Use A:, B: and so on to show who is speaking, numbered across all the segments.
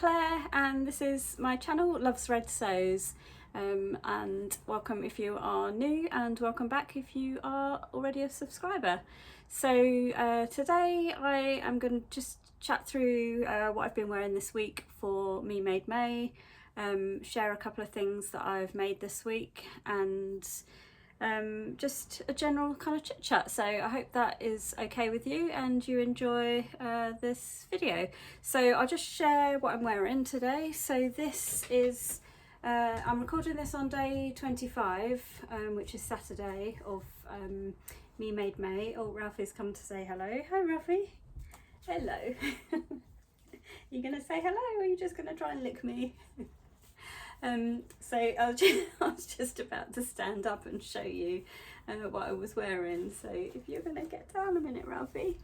A: Claire and this is my channel Loves Red Sews, and welcome if you are new and welcome back if you are already a subscriber. So today I am going to just chat through what I've been wearing this week for Me Made May, share a couple of things that I've made this week and just a general kind of chit chat. So I hope that is okay with you and you enjoy this video. So I'll just share what I'm wearing today. So this is I'm recording this on day 25, which is Saturday of Me Made May. Oh, Ralphie's come to say hello. Hi Ralphie. Hello. You gonna say hello or are you just gonna try and lick me? So I was just about to stand up and show you what I was wearing, so if you're going to get down a minute, Ralphie.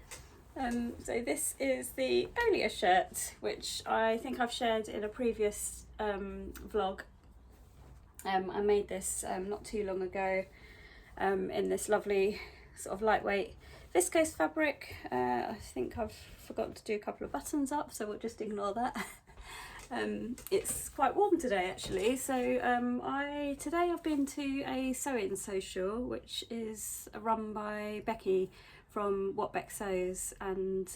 A: So this is the Olia shirt, which I think I've shared in a previous vlog. I made this not too long ago in this lovely sort of lightweight viscose fabric. I think I've forgotten to do a couple of buttons up, so we'll just ignore that. It's quite warm today actually, so today I've been to a sewing social which is run by Becky from What Beck Sews, and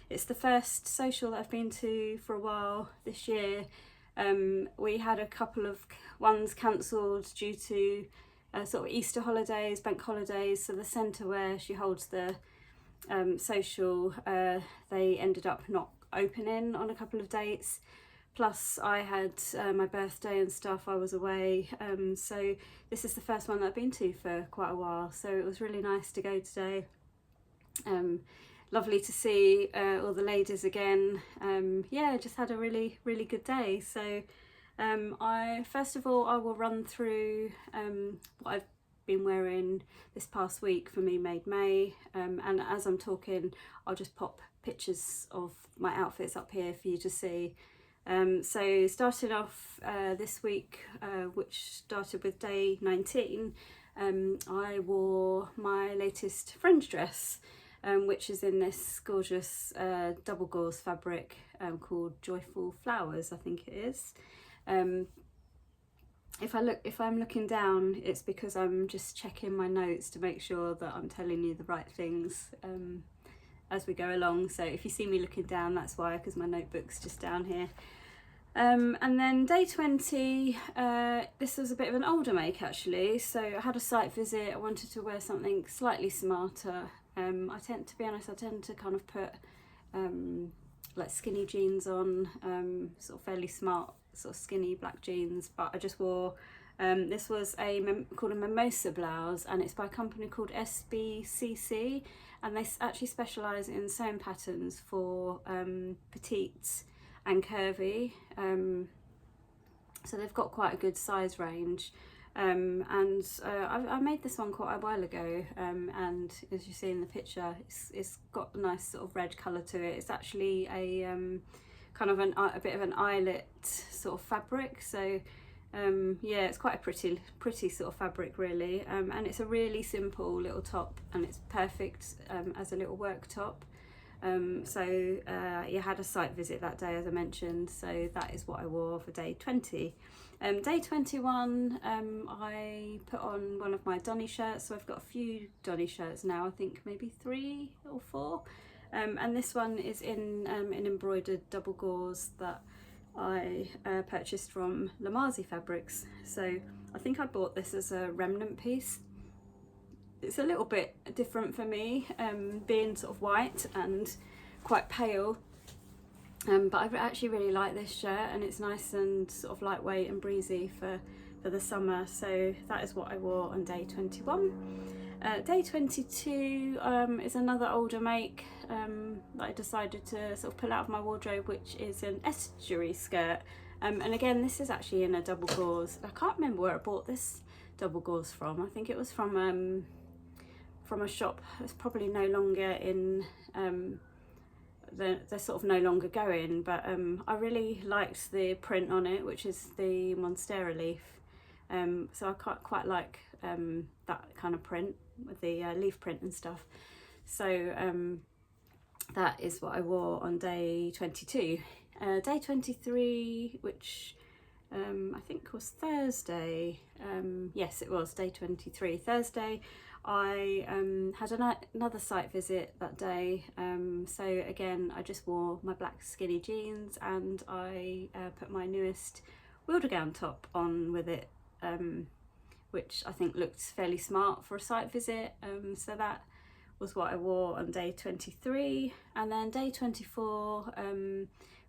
A: it's the first social that I've been to for a while this year. We had a couple of ones cancelled due to sort of Easter holidays, bank holidays, so the centre where she holds the social, they ended up not opening on a couple of dates. Plus I had my birthday and stuff, I was away, so this is the first one that I've been to for quite a while, so it was really nice to go today. Lovely to see all the ladies again. Yeah, just had a really good day. So first of all I will run through what I've been wearing this past week for Me Made May, and as I'm talking I'll just pop pictures of my outfits up here for you to see. So starting off this week, which started with day 19, I wore my latest fringe dress, which is in this gorgeous double gauze fabric called Joyful Flowers, I think it is. If I'm looking down, it's because I'm just checking my notes to make sure that I'm telling you the right things as we go along. So if you see me looking down, that's why, because my notebook's just down here. And then day 20, this was a bit of an older make actually, so I had a site visit. I wanted to wear something slightly smarter. I tend to kind of put like skinny jeans on, sort of fairly smart sort of skinny black jeans, but I just wore this was called a mimosa blouse, and it's by a company called SBCC, and they actually specialise in sewing patterns for petites and curvy, so they've got quite a good size range, and I made this one quite a while ago, and as you see in the picture, it's got a nice sort of red colour to it. It's actually a kind of a bit of an eyelet sort of fabric, so yeah, it's quite a pretty sort of fabric really, and it's a really simple little top, and it's perfect as a little work top. So you had a site visit that day, as I mentioned, so that is what I wore for day 20. Day 21, I put on one of my Donny shirts, so I've got a few Donny shirts now, I think maybe 3 or 4, and this one is in an embroidered double gauze that I purchased from Lamazi Fabrics. So I think I bought this as a remnant piece. It's a little bit different for me, being sort of white and quite pale, but I actually really like this shirt, and it's nice and sort of lightweight and breezy for the summer, so that is what I wore on day 21. Day 22 is another older make that I decided to sort of pull out of my wardrobe, which is an estuary skirt, and again this is actually in a double gauze. I can't remember where I bought this double gauze from. I think it was from a shop that's probably no longer in, they're sort of no longer going, but I really liked the print on it, which is the Monstera leaf, so I quite like that kind of print with the leaf print and stuff. So that is what I wore on day 22. day 23, which I think was Thursday. Yes, it was day 23, Thursday. I had another site visit that day, so again I just wore my black skinny jeans and I put my newest Wildegown top on with it, which I think looked fairly smart for a site visit, so that was what I wore on day 23. And then day 24,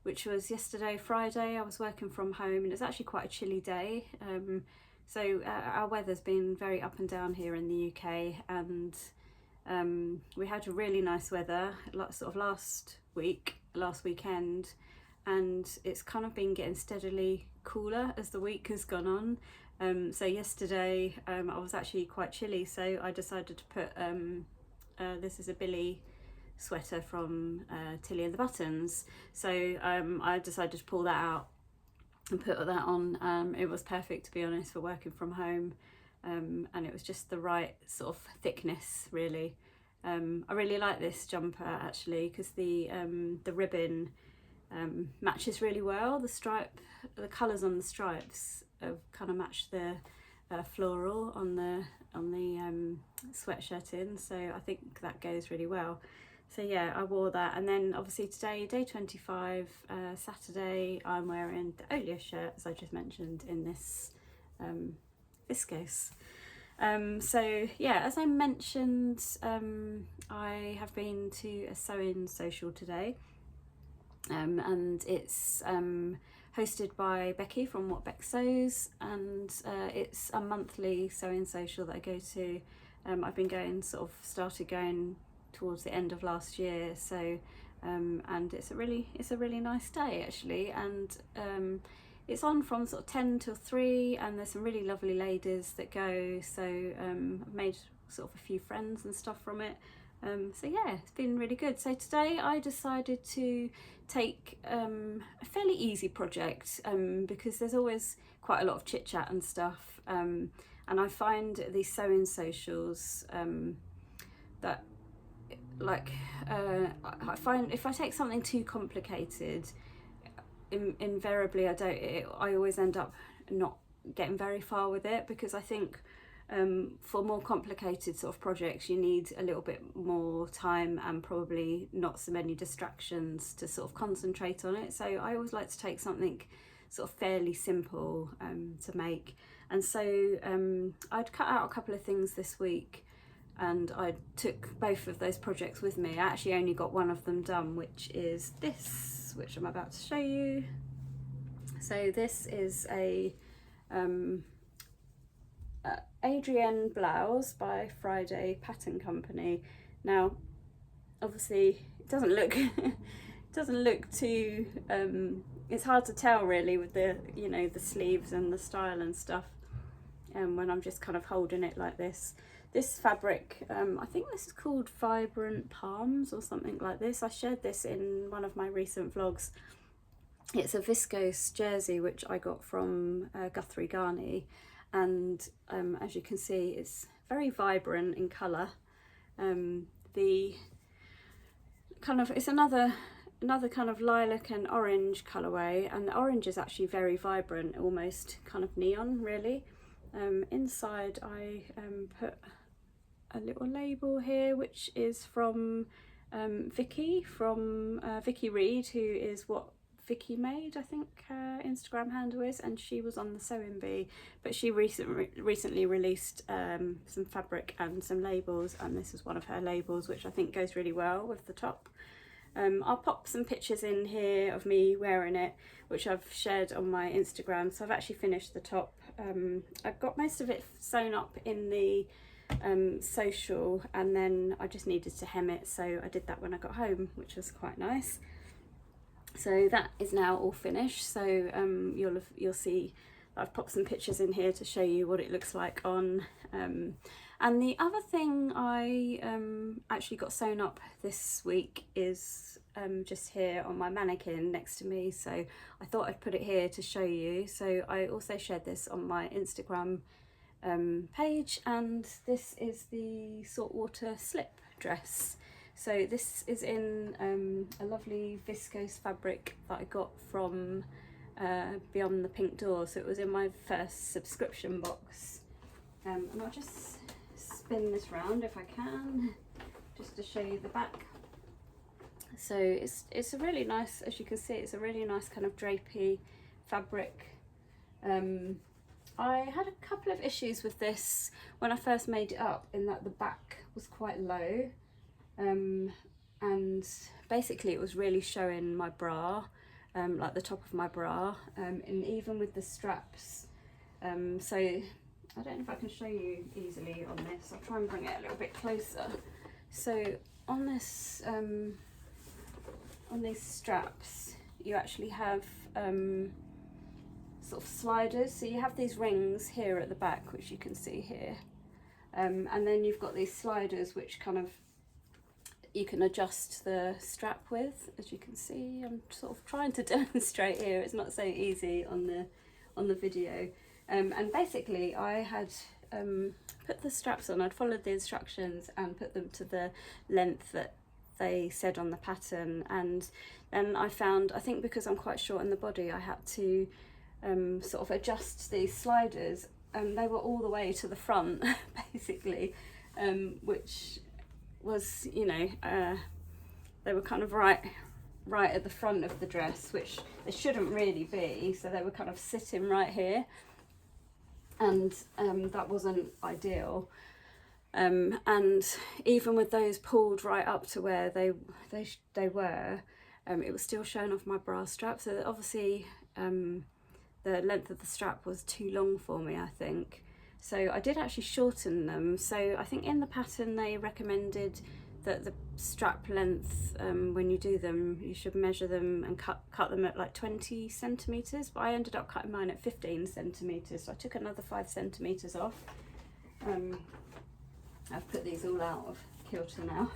A: which was yesterday, Friday, I was working from home, and it's actually quite a chilly day. So our weather's been very up and down here in the UK, and we had a really nice weather sort of last weekend, and it's kind of been getting steadily cooler as the week has gone on. So yesterday I was actually quite chilly, so I decided to put this is a Billy sweater from Tilly and the Buttons, so I decided to pull that out and put that on. It was perfect, to be honest, for working from home, and it was just the right sort of thickness, really. I really like this jumper actually, because the ribbon matches really well. The colours on the stripes kind of match the floral on the sweatshirt in, so I think that goes really well. So yeah, I wore that, and then obviously today, day 25, Saturday, I'm wearing the Olio shirt, as I just mentioned, in this viscose. So yeah, as I mentioned, I have been to a sewing social today, and it's hosted by Becky from What Beck Sews, and it's a monthly sewing social that I go to. I've been started going towards the end of last year, so and it's a really nice day actually, and it's on from sort of 10 till 3, and there's some really lovely ladies that go, so I've made sort of a few friends and stuff from it. So yeah, it's been really good. So today I decided to take a fairly easy project, because there's always quite a lot of chit chat and stuff, and I find these sewing socials that I find if I take something too complicated, invariably I always end up not getting very far with it, because I think for more complicated sort of projects you need a little bit more time and probably not so many distractions to sort of concentrate on it. So I always like to take something sort of fairly simple to make, and so I'd cut out a couple of things this week, and I took both of those projects with me. I actually only got one of them done, which is this, which I'm about to show you. So this is a Adrienne blouse by Friday Pattern Company. Now obviously it doesn't look too it's hard to tell really with the the sleeves and the style and stuff, when I'm just kind of holding it like this. This fabric, I think this is called Vibrant Palms or something like this. I shared this in one of my recent vlogs. It's a viscose jersey which I got from Guthrie Garney, and as you can see it's very vibrant in colour. The kind of, it's another kind of lilac and orange colourway, and the orange is actually very vibrant, almost kind of neon really. Inside I put a little label here which is from Vicky Reed, who is What Vicky Made, I think her Instagram handle is, and she was on the Sewing Bee, but she recently released some fabric and some labels, and this is one of her labels which I think goes really well with the top. I'll pop some pictures in here of me wearing it, which I've shared on my Instagram. So I've actually finished the top. I've got most of it sewn up in the social, and then I just needed to hem it, so I did that when I got home, which was quite nice. So that is now all finished, so you'll see I've popped some pictures in here to show you what it looks like on. And the other thing I actually got sewn up this week is just here on my mannequin next to me, so I thought I'd put it here to show you. So I also shared this on my Instagram page, and this is the saltwater slip dress. So this is in a lovely viscose fabric that I got from Beyond the Pink Door, so it was in my first subscription box. And I'll just spin this round if I can, just to show you the back. So it's a really nice, as you can see, it's a really nice kind of drapey fabric. I had a couple of issues with this when I first made it up, in that the back was quite low, and basically it was really showing my bra, like the top of my bra, and even with the straps. So I don't know if I can show you easily on this. I'll try and bring it a little bit closer. So on this, on these straps, you actually have sort of sliders. So you have these rings here at the back, which you can see here, and then you've got these sliders which kind of you can adjust the strap with, as you can see. I'm sort of trying to demonstrate here, it's not so easy on the video. And basically I had put the straps on, I'd followed the instructions and put them to the length that they said on the pattern, and then I found, I think because I'm quite short in the body, I had to sort of adjust these sliders, and they were all the way to the front basically, which was, you know, they were kind of right at the front of the dress, which they shouldn't really be, so they were kind of sitting right here, and that wasn't ideal. And even with those pulled right up to where they were, it was still showing off my bra strap. So obviously the length of the strap was too long for me, I think. So I did actually shorten them. So I think in the pattern they recommended that the strap length, when you do them, you should measure them and cut them at like 20 centimetres, but I ended up cutting mine at 15 centimetres, so I took another 5 centimetres off. I've put these all out of kilter now.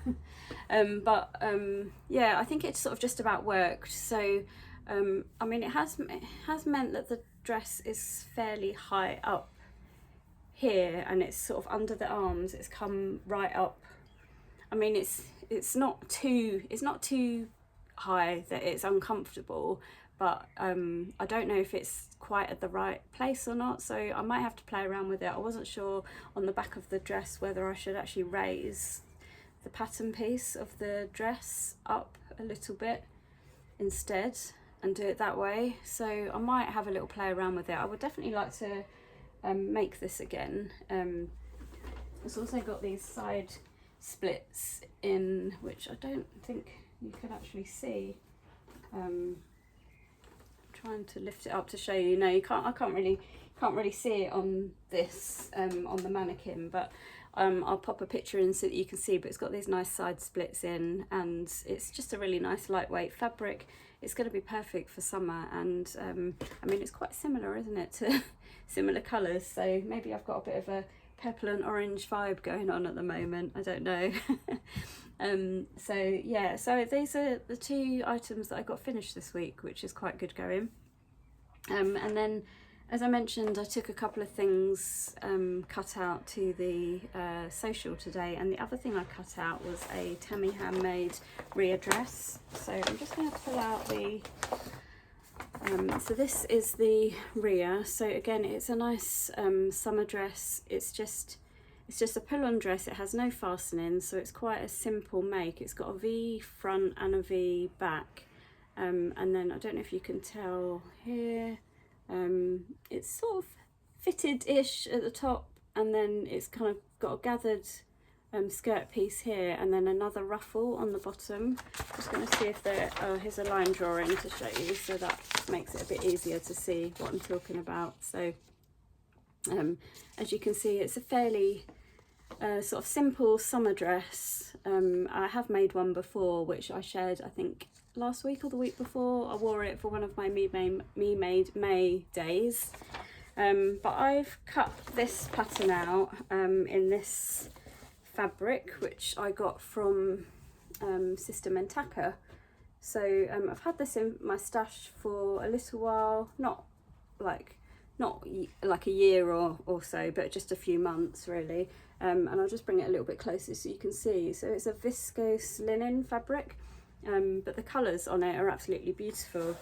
A: Yeah, I think it's sort of just about worked. So I mean, it has meant that the dress is fairly high up here, and it's sort of under the arms, it's come right up. I mean, it's not too high that it's uncomfortable, but I don't know if it's quite at the right place or not, so I might have to play around with it. I wasn't sure on the back of the dress whether I should actually raise the pattern piece of the dress up a little bit instead and do it that way, so I might have a little play around with it. I would definitely like to make this again. It's also got these side splits in, which I don't think you can actually see. Trying to lift it up to show you. No, you can't. I can't really see it on this on the mannequin, but I'll pop a picture in so that you can see. But it's got these nice side splits in, and it's just a really nice lightweight fabric. It's going to be perfect for summer, and I mean, it's quite similar, isn't it, to similar colours, so maybe I've got a bit of a purple and orange vibe going on at the moment, I don't know. So yeah, so these are the two items that I got finished this week, which is quite good going. And then, as I mentioned, I took a couple of things cut out to the social today, and the other thing I cut out was a Tammy handmade Rhea dress. So I'm just going to pull out the so this is the Rhea. So again, it's a nice summer dress. It's just a pull-on dress. It has no fastening, so it's quite a simple make. It's got a V front and a V back, and then I don't know if you can tell here, it's sort of fitted-ish at the top, and then it's kind of got a gathered skirt piece here, and then another ruffle on the bottom. Just going to see if there, here's a line drawing to show you, so that makes it a bit easier to see what I'm talking about. So as you can see, it's a fairly sort of simple summer dress. I have made one before, which I shared, I think last week or the week before. I wore it for one of my Me Made May days, but I've cut this pattern out in this fabric, which I got from Sister Mentaka. So I've had this in my stash for a little while, not like not like a year or so, but just a few months really. And I'll just bring it a little bit closer so you can see. So it's a viscose linen fabric, but the colours on it are absolutely beautiful.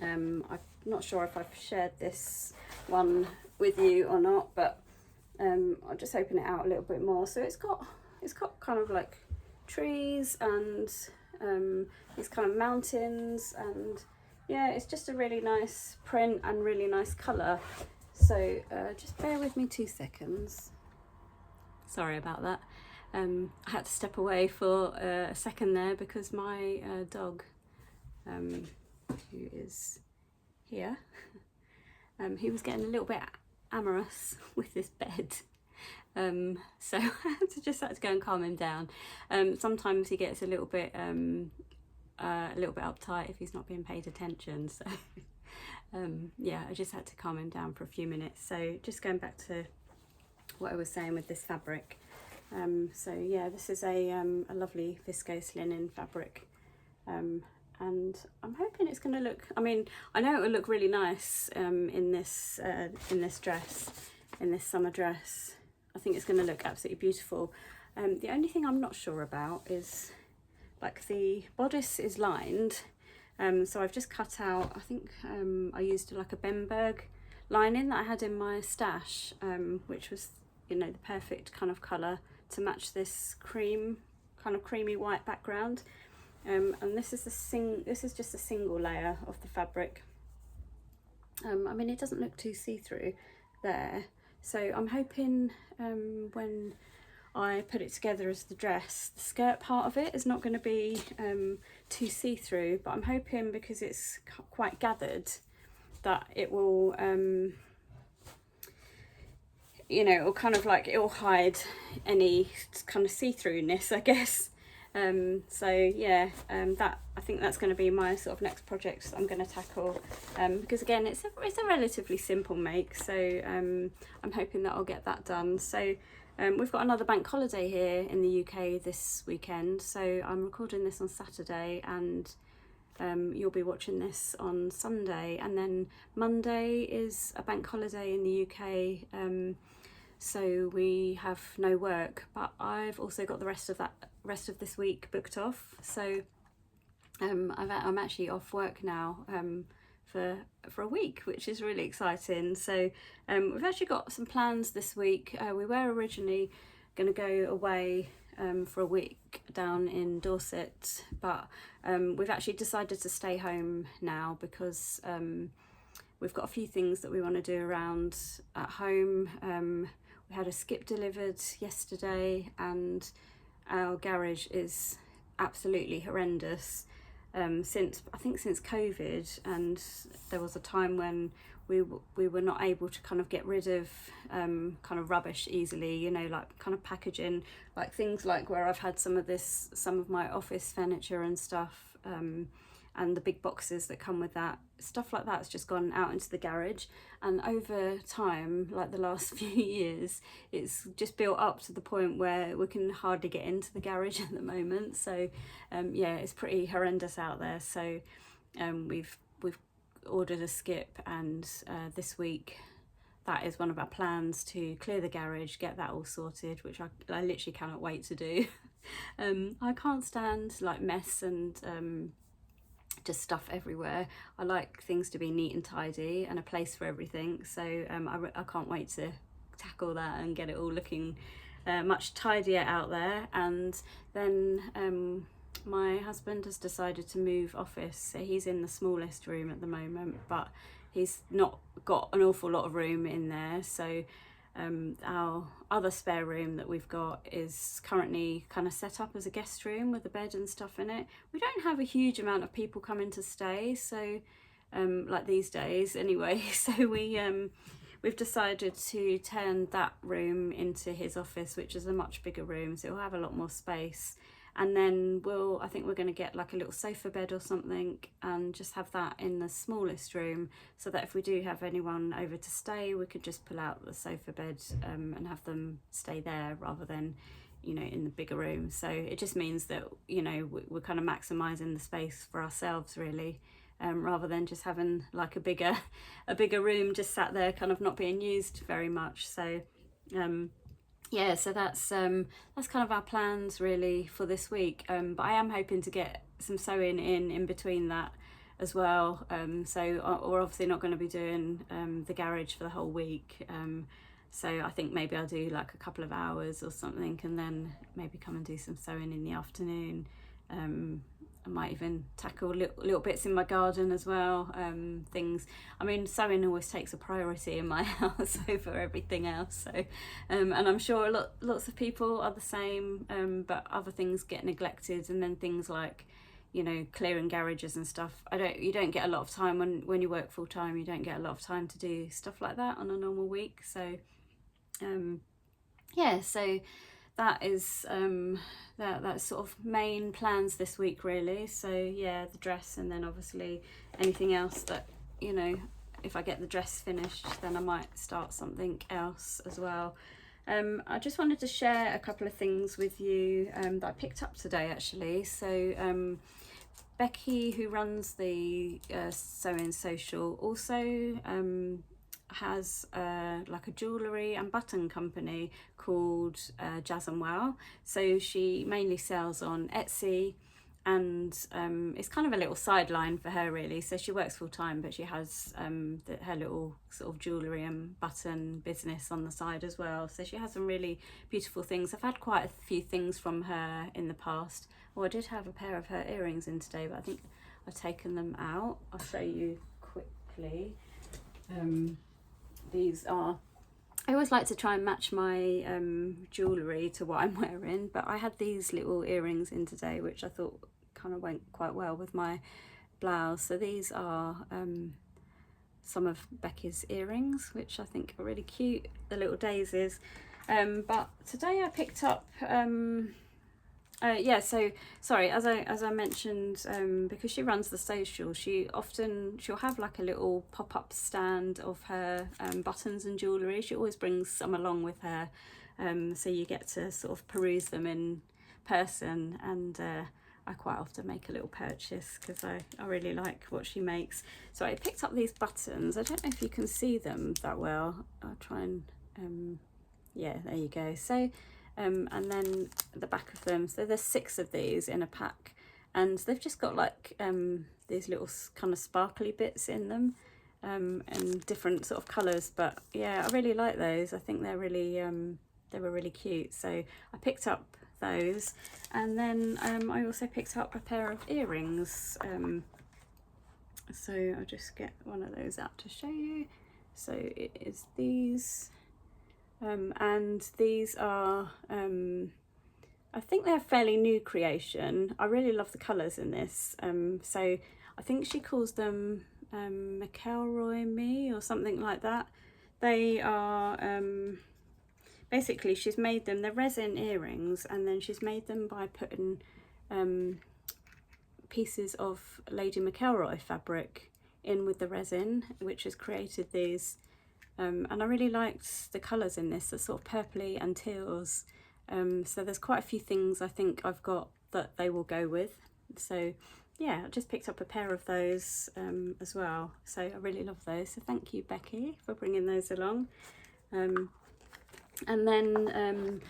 A: I'm not sure if I've shared this one with you or not, but I'll just open it out a little bit more. So it's got kind of like trees and these kind of mountains, and yeah, it's just a really nice print and really nice colour. So just bear with me 2 seconds. Sorry about that. I had to step away for a second there because my dog, who is here, he was getting a little bit amorous with this bed. So I had to go and calm him down. Sometimes he gets a little bit uptight if he's not being paid attention. So yeah, I just had to calm him down for a few minutes. So just going back to what I was saying with this fabric. So yeah, this is a lovely viscose linen fabric. And I'm hoping it's going to look, I mean, I know it will look really nice in this dress, in this summer dress. I think it's going to look absolutely beautiful. The only thing I'm not sure about is, like, the bodice is lined, so I've just cut out, I think I used like a Bemberg lining that I had in my stash, which was, you know, the perfect kind of colour to match this creamy white background. And this is just a single layer of the fabric. I mean, it doesn't look too see-through there, so I'm hoping when I put it together as the dress, the skirt part of it is not going to be too see-through, but I'm hoping, because it's quite gathered, that it will you know, it'll kind of like, it'll hide any kind of see-throughness, I guess. So yeah, that, I think that's going to be my sort of next project that I'm going to tackle, because again, it's a relatively simple make, so I'm hoping that I'll get that done. So we've got another bank holiday here in the UK this weekend, so I'm recording this on Saturday, and you'll be watching this on Sunday, and then Monday is a bank holiday in the UK, so we have no work, but I've also got the rest of this week booked off. So I'm actually off work now for a week, which is really exciting. So we've actually got some plans this week. We were originally going to go away for a week down in Dorset, but we've actually decided to stay home now because we've got a few things that we want to do around at home. We had a skip delivered yesterday, and our garage is absolutely horrendous. Since COVID, and there was a time when we were not able to kind of get rid of kind of rubbish easily, you know, like kind of packaging, like things like where I've had some of my office furniture and stuff, and the big boxes that come with that, stuff like that's just gone out into the garage, and over time, like the last few years, it's just built up to the point where we can hardly get into the garage at the moment. So yeah, it's pretty horrendous out there. So we've ordered a skip, and this week that is one of our plans, to clear the garage, get that all sorted, which I literally cannot wait to do. I can't stand like mess and just stuff everywhere. I like things to be neat and tidy and a place for everything, so I can't wait to tackle that and get it all looking much tidier out there. And then my husband has decided to move office, so he's in the smallest room at the moment, but he's not got an awful lot of room in there. So our other spare room that we've got is currently kind of set up as a guest room with a bed and stuff in it. We don't have a huge amount of people coming to stay, so like these days anyway, so we've decided to turn that room into his office, which is a much bigger room, so it'll have a lot more space. And then I think we're going to get like a little sofa bed or something, and just have that in the smallest room, so that if we do have anyone over to stay, we could just pull out the sofa bed and have them stay there rather than, you know, in the bigger room. So it just means that, you know, we're kind of maximising the space for ourselves really. rather than just having like a bigger room just sat there kind of not being used very much. So yeah, so that's kind of our plans really for this week, but I am hoping to get some sewing in between that as well. So we're obviously not going to be doing the garage for the whole week, so I think maybe I'll do like a couple of hours or something, and then maybe come and do some sewing in the afternoon. I might even tackle little bits in my garden as well. Things, I mean, sewing always takes a priority in my house over everything else. So, and I'm sure lots of people are the same, but other things get neglected, and then things like, you know, clearing garages and stuff. You don't get a lot of time when you work full time. You don't get a lot of time to do stuff like that on a normal week. So, yeah, so that is that's sort of main plans this week really. So yeah, the dress, and then obviously anything else that, you know, if I get the dress finished, then I might start something else as well. I just wanted to share a couple of things with you that I picked up today actually. So Becky, who runs the Sewing Social, also has like a jewellery and button company called Jazz and Wow. So she mainly sells on Etsy, and it's kind of a little sideline for her really. So she works full time, but she has her little sort of jewellery and button business on the side as well. So she has some really beautiful things. I've had quite a few things from her in the past. Well, I did have a pair of her earrings in today, but I think I've taken them out. I'll show you quickly. These are, I always like to try and match my jewellery to what I'm wearing, but I had these little earrings in today which I thought kind of went quite well with my blouse. So these are some of Becky's earrings, which I think are really cute, the little daisies. But today I picked up yeah, so sorry, as I mentioned, because she runs the social, she'll have like a little pop-up stand of her buttons and jewellery. She always brings some along with her, so you get to sort of peruse them in person, and I quite often make a little purchase because I really like what she makes. So I picked up these buttons. I don't know if you can see them that well. I'll try and yeah, there you go. So and then the back of them, so there's 6 of these in a pack, and they've just got like these little kind of sparkly bits in them, and different sort of colours. But yeah, I really like those. I think they're really they were really cute, so I picked up those. And then I also picked up a pair of earrings, so I'll just get one of those out to show you. So it is these. And these are, I think they're a fairly new creation. I really love the colours in this. So I think she calls them McElroy Me or something like that. They are, basically she's made them, they're resin earrings, and then she's made them by putting pieces of Lady McElroy fabric in with the resin, which has created these. And I really liked the colours in this, the sort of purpley and teals. So there's quite a few things I think I've got that they will go with. So yeah, I just picked up a pair of those as well. So I really love those. So thank you, Becky, for bringing those along. And then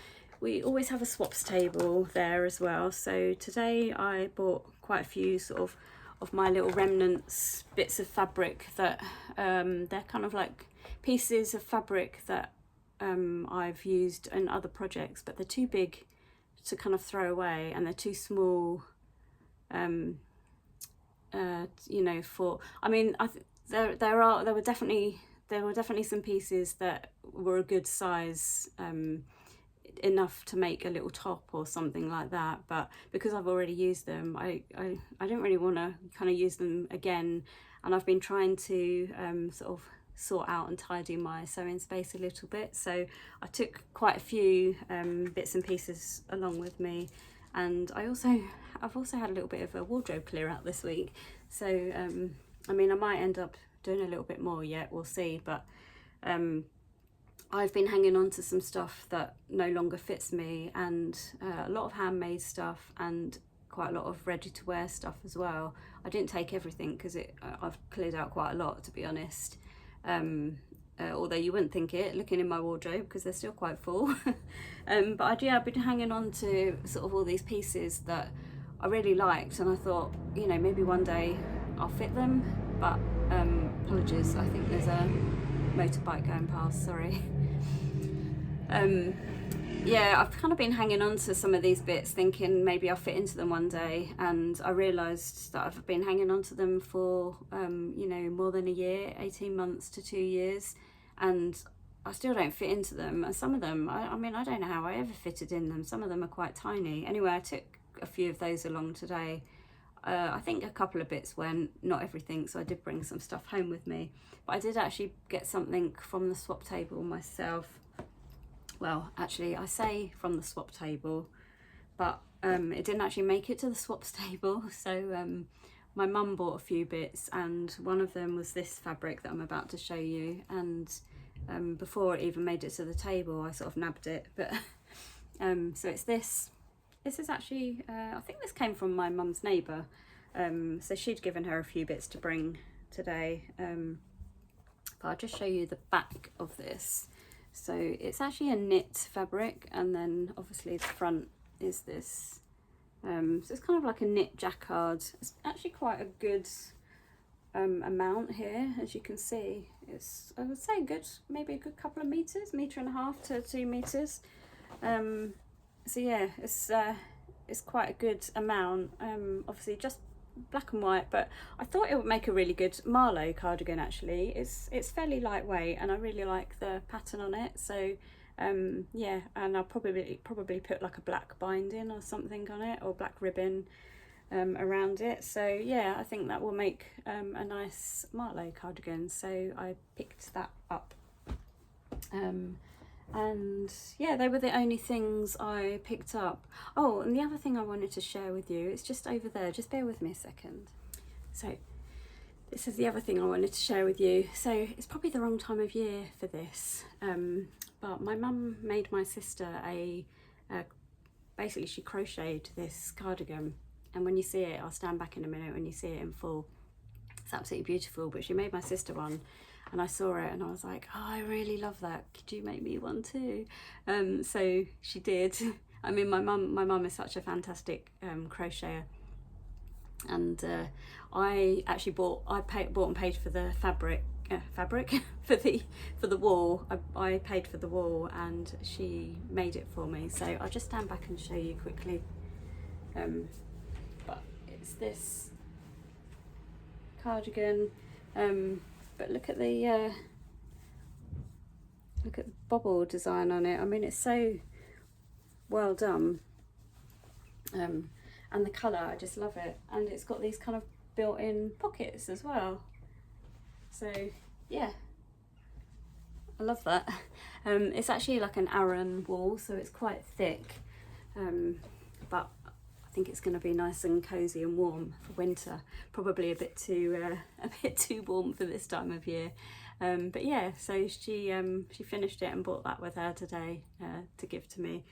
A: we always have a swaps table there as well. So today I bought quite a few sort of my little remnants, bits of fabric that they're kind of like pieces of fabric that I've used in other projects, but they're too big to kind of throw away, and they're too small, you know, for, I mean, there were definitely some pieces that were a good size, enough to make a little top or something like that, but because I've already used them, I don't really want to kind of use them again, and I've been trying to sort of sort out and tidy my sewing space a little bit. So I took quite a few bits and pieces along with me, and I've also had a little bit of a wardrobe clear out this week. So I mean, I might end up doing a little bit more yet, we'll see, but I've been hanging on to some stuff that no longer fits me, and a lot of handmade stuff and quite a lot of ready to wear stuff as well. I didn't take everything because I've cleared out quite a lot, to be honest. Although you wouldn't think it looking in my wardrobe because they're still quite full. But I've been hanging on to sort of all these pieces that I really liked, and I thought, you know, maybe one day I'll fit them. But apologies, I think there's a motorbike going past, sorry. Yeah, I've kind of been hanging on to some of these bits thinking maybe I'll fit into them one day, and I realised that I've been hanging on to them for you know, more than a year, 18 months to 2 years, and I still don't fit into them. And some of them, I mean, I don't know how I ever fitted in them. Some of them are quite tiny. Anyway, I took a few of those along today. I think a couple of bits went, not everything, so I did bring some stuff home with me. But I did actually get something from the swap table myself. Well, actually, I say from the swap table, but it didn't actually make it to the swaps table. So my mum bought a few bits, and one of them was this fabric that I'm about to show you. And before it even made it to the table, I sort of nabbed it. But so it's this. This is actually, I think this came from my mum's neighbour. So she'd given her a few bits to bring today. But I'll just show you the back of this. So it's actually a knit fabric, and then obviously the front is this. So it's kind of like a knit jacquard. It's actually quite a good amount here, as you can see. It's, I would say, good, maybe a good couple of meters, 1.5 to 2 meters. So yeah, it's quite a good amount. Obviously just black and white, but I thought it would make a really good Marlowe cardigan. Actually, it's fairly lightweight, and I really like the pattern on it. So yeah, and I'll probably put like a black binding or something on it, or black ribbon around it. So yeah, I think that will make a nice Marlowe cardigan. So I picked that up. And yeah, they were the only things I picked up. Oh, and the other thing I wanted to share with you, it's just over there, just bear with me a second. So this is the other thing I wanted to share with you. So it's probably the wrong time of year for this, but my mum made my sister basically she crocheted this cardigan, and when you see it, I'll stand back in a minute when you see it in full, it's absolutely beautiful. But she made my sister one, and I saw it and I was like, oh, I really love that. Could you make me one too? So she did. I mean, my mum is such a fantastic crocheter, and I actually bought and paid for the fabric for the wall. I paid for the wall, and she made it for me. So I'll just stand back and show you quickly. But it's this cardigan. But look at the bobble design on it. I mean, it's so well done, and the colour, I just love it. And it's got these kind of built-in pockets as well. So yeah, I love that. It's actually like an Aran wool, so it's quite thick, but I think it's going to be nice and cozy and warm for winter. Probably a bit too warm for this time of year. But yeah, so she finished it and brought that with her today to give to me.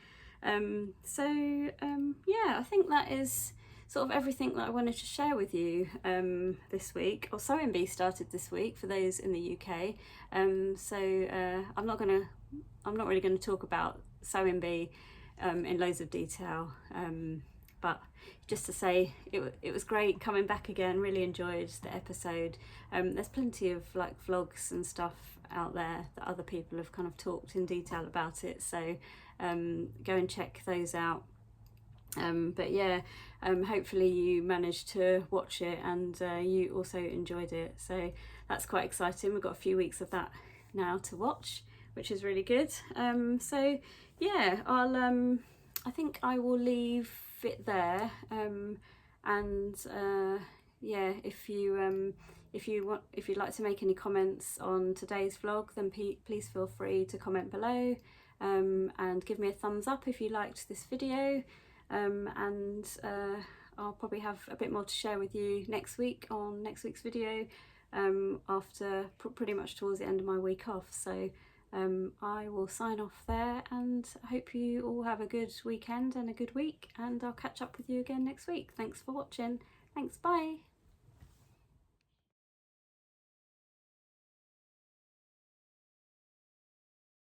A: Yeah, I think that is sort of everything that I wanted to share with you this week. Or Sewing Bee started this week for those in the UK. I'm not really going to talk about Sewing Bee in loads of detail. But just to say, it was great coming back again. Really enjoyed the episode. There's plenty of like vlogs and stuff out there that other people have kind of talked in detail about it. So go and check those out. But yeah, hopefully you managed to watch it and you also enjoyed it. So that's quite exciting. We've got a few weeks of that now to watch, which is really good. So yeah, I think I will leave it there. Yeah, if you'd like to make any comments on today's vlog, then please feel free to comment below, and give me a thumbs up if you liked this video. I'll probably have a bit more to share with you next week on next week's video, after pretty much towards the end of my week off. So I will sign off there, and I hope you all have a good weekend and a good week, and I'll catch up with you again next week. Thanks for watching. Thanks, bye.